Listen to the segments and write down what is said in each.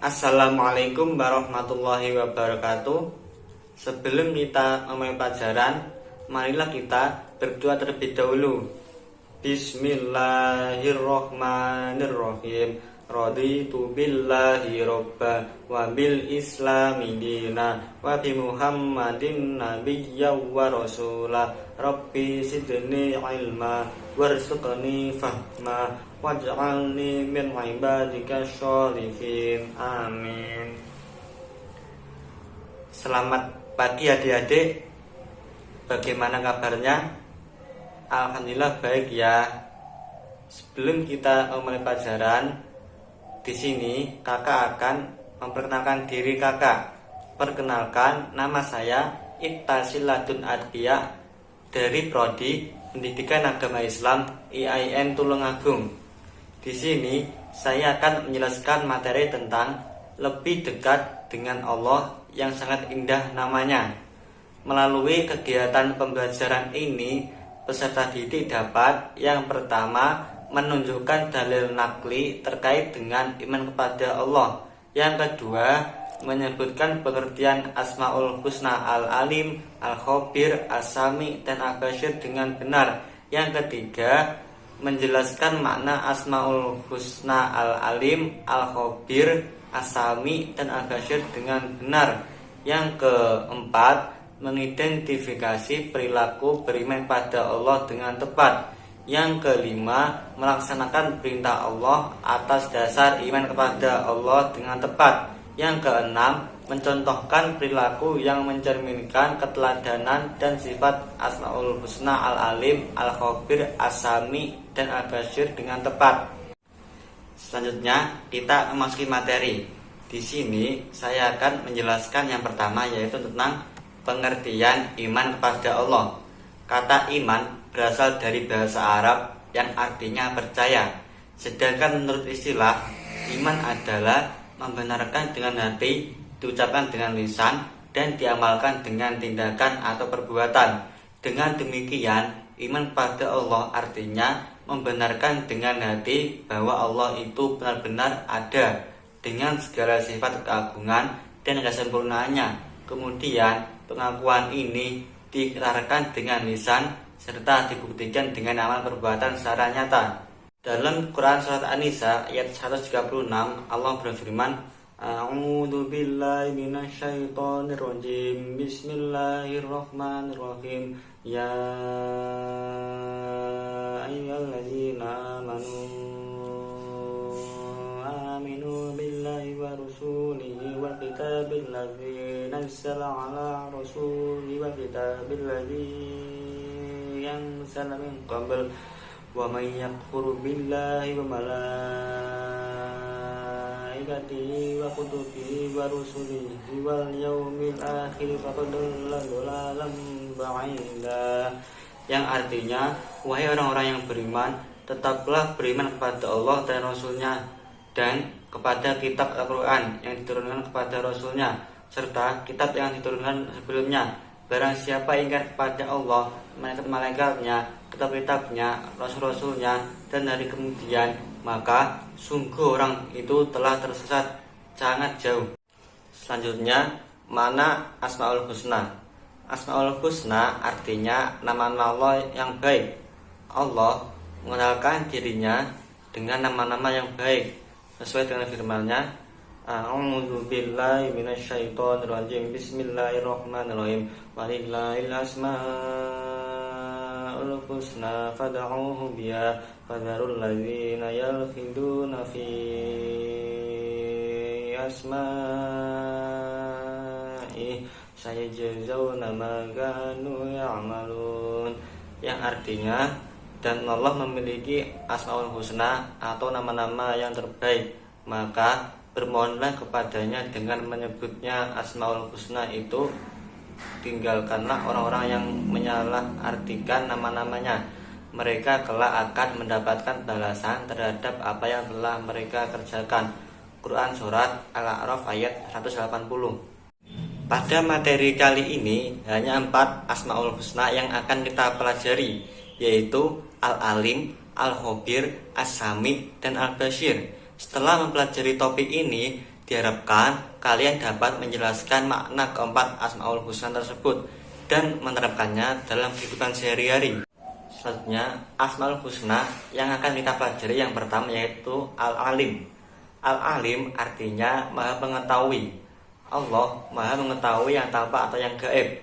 Assalamualaikum warahmatullahi wabarakatuh. Sebelum kita memulai pelajaran, marilah kita berdoa terlebih dahulu. Bismillahirrohmanirrohim. Raditu billahi robba wa bil islami dina wa bi muhammadin nabiyya wa rasula. Rabbi sidni ilma warzuqni fahma waj'alni min ibadika sholihin. Amin. Selamat pagi adik-adik. Bagaimana kabarnya? Alhamdulillah baik ya. Sebelum kita memulai pelajaran, di sini kakak akan memperkenalkan diri kakak. Perkenalkan, nama saya Iqtasil Ladun Adbiya dari Prodi Pendidikan Agama Islam IAIN Tulungagung. Di sini saya akan menjelaskan materi tentang lebih dekat dengan Allah yang sangat indah namanya. Melalui kegiatan pembelajaran ini, peserta didik dapat yang pertama menunjukkan dalil nakli terkait dengan iman kepada Allah. Yang kedua, menyebutkan pengertian Asmaul Husna Al-Alim, Al-Khabir, As-Sami, dan Al-Basyir dengan benar. Yang ketiga, menjelaskan makna Asmaul Husna Al-Alim, Al-Khabir, As-Sami, dan Al-Basyir dengan benar. Yang keempat, mengidentifikasi perilaku beriman pada Allah dengan tepat. Yang kelima, melaksanakan perintah Allah atas dasar iman kepada Allah dengan tepat. Yang keenam, mencontohkan perilaku yang mencerminkan keteladanan dan sifat Asmaul Husna Al-Alim, Al-Khabir, As-Sami, dan Al-Basyir dengan tepat. Selanjutnya kita memasuki materi. Di sini saya akan menjelaskan yang pertama, yaitu tentang pengertian iman kepada Allah. Kata iman berasal dari bahasa Arab yang artinya percaya. Sedangkan menurut istilah, iman adalah membenarkan dengan hati, diucapkan dengan lisan, dan diamalkan dengan tindakan atau perbuatan. Dengan demikian, iman pada Allah artinya membenarkan dengan hati bahwa Allah itu benar-benar ada dengan segala sifat keagungan dan kesempurnaannya. Kemudian pengakuan ini diikrarkan dengan lisan serta dibuktikan dengan amal perbuatan secara nyata. Dalam Quran surat An-Nisa ayat 136, Allah berfirman, A'udzu billahi minasyaitonir rajim. Bismillahirrahmanirrahim. Ya ayyuhalladzina aminu billahi wa rasulihi wal kitabil ladzi nazzala ala rasulihi wal kitabil ladzi yanzala min qabl wa may yakfur billahi wa malaikatihi wa kutubihi wa rusulihi wal yaumil akhir faqad dhalla dhalalan ba'ida. Yang artinya, wahai orang-orang yang beriman, tetaplah beriman kepada Allah dan Rasulnya, dan kepada kitab Al-Quran yang diturunkan kepada Rasulnya, serta kitab yang diturunkan sebelumnya. Barang siapa ingkar kepada Allah, malaikat-malaikatnya, kitab-kitabnya, rasul-rasulnya, dan hari kemudian, maka sungguh orang itu telah tersesat sangat jauh. Selanjutnya, mana Asmaul Husna? Asmaul Husna artinya nama-nama Allah yang baik. Allah mengenalkan dirinya dengan nama-nama yang baik sesuai dengan firman-Nya, A'udzu billahi minasyaitonir rajim. Bismillahirrahmanirrahim. Walillahil asmaul husna fad'uuhu biha fadharul ladzina yalhiduna fi asma'i sayajzauna ma kanu ya'malun. Yang artinya, dan Allah memiliki Asmaul Husna atau nama-nama yang terbaik, maka bermohonlah kepadanya dengan menyebutnya Asmaul Husna itu. Tinggalkanlah orang-orang yang menyalahartikan nama-namanya. Mereka kelak akan mendapatkan balasan terhadap apa yang telah mereka kerjakan. Quran Surat Al-A'raf ayat 180. Pada materi kali ini hanya 4 Asmaul Husna yang akan kita pelajari, yaitu Al-Alim, Al-Khabir, As-Sami, dan Al-Basyir. Setelah mempelajari topik ini, Diharapkan kalian dapat menjelaskan makna keempat Asmaul Husna tersebut dan menerapkannya dalam kehidupan sehari-hari. Selanjutnya, Asmaul Husna yang akan kita pelajari yang pertama yaitu Al-Alim. Al-Alim artinya Maha Mengetahui. Allah Maha Mengetahui yang tampak atau yang gaib.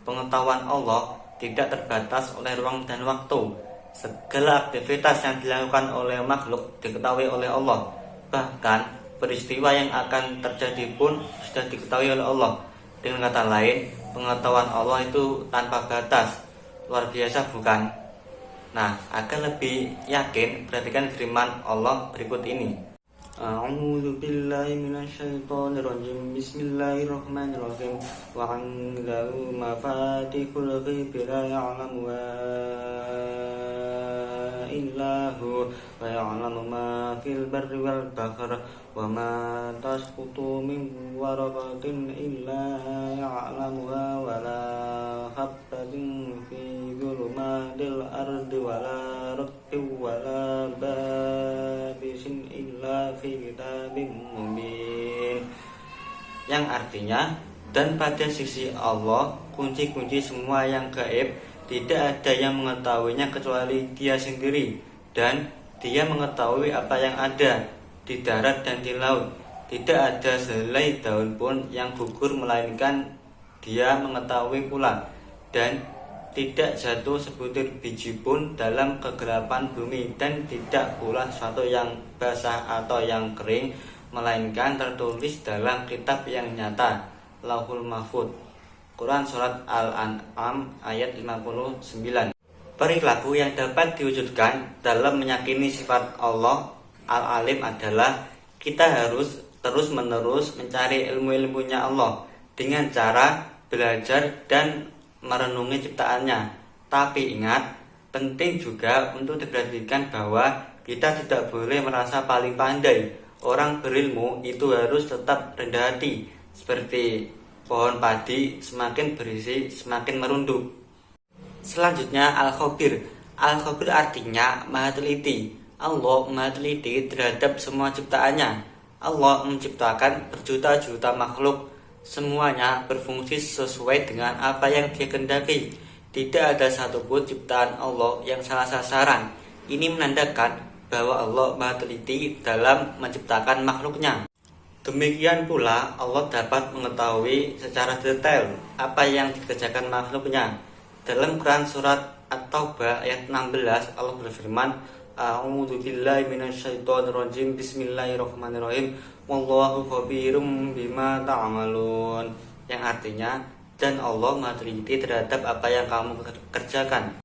Pengetahuan Allah tidak terbatas oleh ruang dan waktu. Segala aktivitas yang dilakukan oleh makhluk diketahui oleh Allah. Bahkan peristiwa yang akan terjadi pun sudah diketahui oleh Allah. Dengan kata lain, pengetahuan Allah itu tanpa batas. Luar biasa bukan? Nah, agar lebih yakin, perhatikan firman Allah berikut ini. A'udzu billahi minasyaitonir rajim. Bismillahirrahmanirrahim. Wa 'indahu mafatihul ghaibi la ya'lamuha illa hu wa ya'lamu ma fil barri wal bahri wa ma tasqutu min waraqatin illa ya'lamuha wa la habbatin fi dhulumatil ardi wa la ratbin wa la babisin illa fi kitabim mubin. Yang artinya, dan pada sisi Allah kunci-kunci semua yang gaib, tidak ada yang mengetahuinya kecuali Dia sendiri, dan Dia mengetahui apa yang ada di darat dan di laut. Tidak ada sehelai daun pun yang gugur melainkan Dia mengetahui pula, dan tidak jatuh sebutir biji pun dalam kegelapan bumi, dan tidak pula suatu yang basah atau yang kering melainkan tertulis dalam kitab yang nyata, Lauhul Mahfuz. Quran Surat Al-An'am ayat 59. Perilaku yang dapat diwujudkan dalam meyakini sifat Allah Al-Alim adalah kita harus terus-menerus mencari ilmu-ilmunya Allah dengan cara belajar dan merenungi ciptaannya. Tapi ingat, penting juga untuk diperhatikan bahwa kita tidak boleh merasa paling pandai. Orang berilmu itu harus tetap rendah hati, seperti pohon padi semakin berisi semakin merunduk. Selanjutnya Al-Khabir. Al-Khabir artinya Maha Teliti. Allah Maha Teliti terhadap semua ciptaannya. Allah menciptakan berjuta-juta makhluk. Semuanya berfungsi sesuai dengan apa yang Dia kehendaki. Tidak ada satupun ciptaan Allah yang salah sasaran. Ini menandakan bahwa Allah Maha Teliti dalam menciptakan makhluknya. Demikian pula Allah dapat mengetahui secara detail apa yang dikerjakan makhluknya. Dalam Quran Surat At-Taubah ayat 16 Allah berfirman, A'udzu billahi minasyaitonir rajim. Bismillahirrahmanirrahim. Wallahu khabirum bima ta'malun. Yang artinya, dan Allah Maha Teliti terhadap apa yang kamu kerjakan.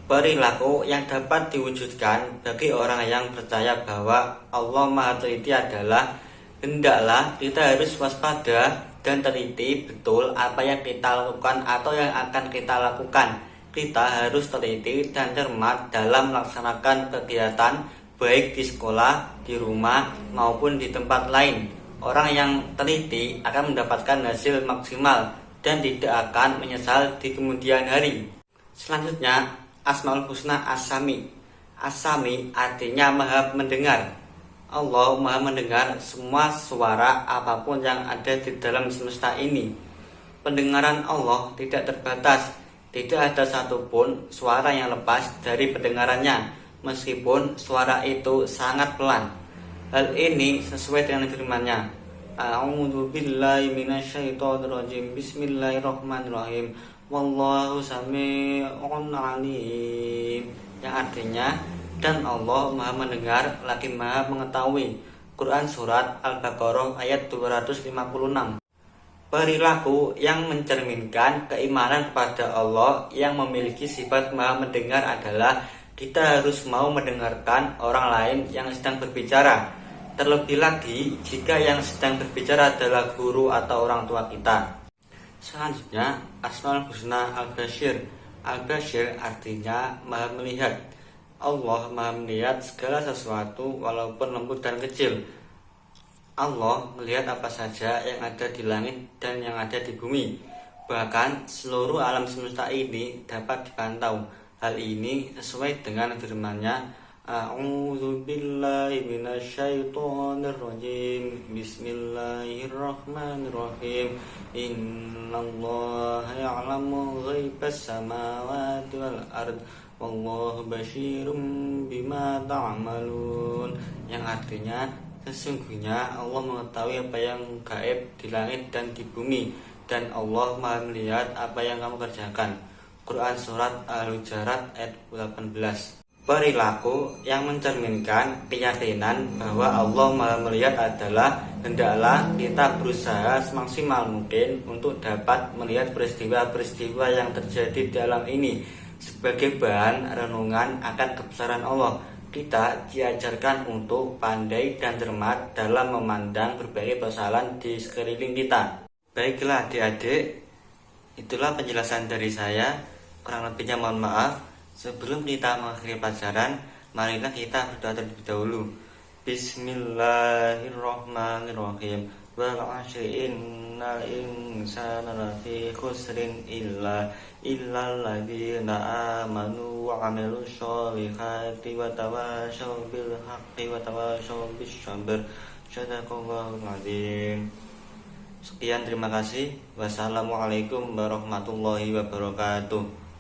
Perilaku yang dapat diwujudkan bagi orang yang percaya bahwa Allah Maha Teliti adalah hendaklah kita harus waspada dan teliti betul apa yang kita lakukan atau yang akan kita lakukan. Kita harus teliti dan cermat dalam melaksanakan kegiatan baik di sekolah, di rumah, maupun di tempat lain. Orang yang teliti akan mendapatkan hasil maksimal dan tidak akan menyesal di kemudian hari. Selanjutnya, Asmaul Husna As-Sami. As-Sami artinya Maha Mendengar. Allah Maha mendengar semua suara apapun yang ada di dalam semesta ini. Pendengaran Allah tidak terbatas. Tidak ada satupun suara yang lepas dari pendengarannya, meskipun suara itu sangat pelan. Hal ini sesuai dengan firman-Nya. A'udzu billahi minasyaitonir rajim. Bismillahirrahmanirrahim. Wallahu sami'un alim. Yang artinya, dan Allah Maha mendengar lagi Maha mengetahui. Quran Surat Al-Baqarah ayat 256. Perilaku yang mencerminkan keimanan kepada Allah yang memiliki sifat Maha mendengar adalah kita harus mau mendengarkan orang lain yang sedang berbicara. Terlebih lagi jika yang sedang berbicara adalah guru atau orang tua kita. Selanjutnya, Asmaul Husna Al-Bashir. Al-Bashir artinya Maha melihat. Allah Maha melihat segala sesuatu walaupun lembut dan kecil. Allah melihat apa saja yang ada di langit dan yang ada di bumi. Bahkan seluruh alam semesta ini dapat dipantau. Hal ini sesuai dengan firman-Nya, A'udzu billahi minasyaitonir rajim. Bismillahirrahmanirrahim. Innallaha ya'lamu ghaibas samawati wal ard. Wallahu basyirum bima ta'malun. Yang artinya sesungguhnya Allah mengetahui apa yang gaib di langit dan di bumi, dan Allah Maha melihat apa yang kamu kerjakan. Quran Surat Al-Hujurat ayat 18. Perilaku yang mencerminkan keyakinan bahwa Allah Maha melihat adalah hendaklah kita berusaha semaksimal mungkin untuk dapat melihat peristiwa-peristiwa yang terjadi di alam ini sebagai bahan renungan akan kebesaran Allah. Kita diajarkan untuk pandai dan cermat dalam memandang berbagai persoalan di sekeliling kita. Baiklah adik-adik, itulah penjelasan dari saya. Kurang lebihnya mohon maaf. Sebelum kita mengakhiri pelajaran, marilah kita berdoa terlebih dahulu. Bismillahirrahmanirrahim. Wal 'ashri innal insana lafi khusrin illal ladzina amanu wa 'amilus sholihati wa tawashaw bil haqqi wa tawashaw bis sabr. Shadaqallahul 'adzim. Sekian, terima kasih. Wassalamualaikum warahmatullahi wabarakatuh.